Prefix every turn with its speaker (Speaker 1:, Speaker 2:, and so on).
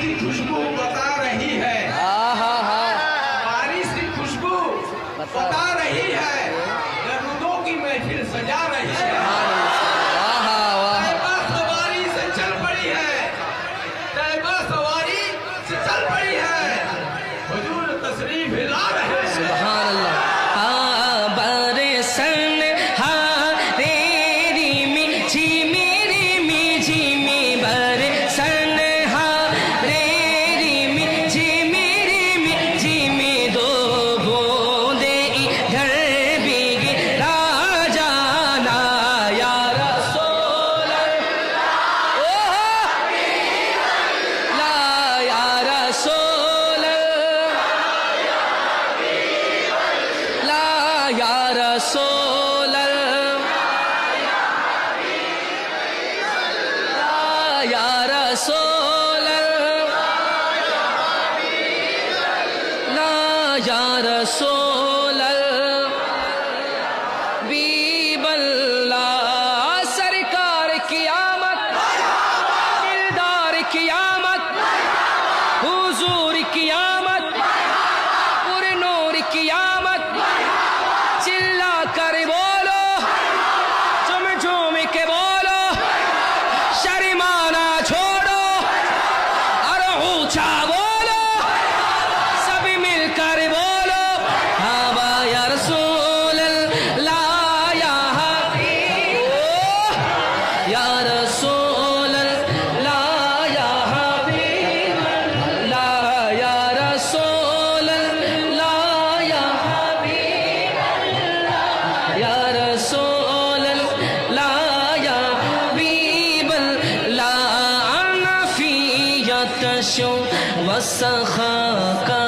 Speaker 1: की खुशबू बता रही है, बारिश की खुशबू बता रही है, दर्दों की महफिल सजा रही है। तैयबा सवारी से चल पड़ी है, तैयबा सवारी से चल पड़ी है, हुजूर तशरीफ ला रहे हैं।
Speaker 2: सुभान अल्लाह। सरकार की आमद, दिलदार की आमद, हुजूर की आमद, पुर नूर की आमद, चिल्ला कर बोलो, झूम झूम के बोलो, शर्माना छोड़ो और ऊंचा बोलो, सब मिलकर बोलो, हावा या रसूल अल्लाह या हबीब या रसूल अल्लाह या हबीब अल्लाह या रसूल अल्लाह या हबीब अल्लाह या रसूल अल्लाह या हबीब अल्लाह नफियत शो वसखा का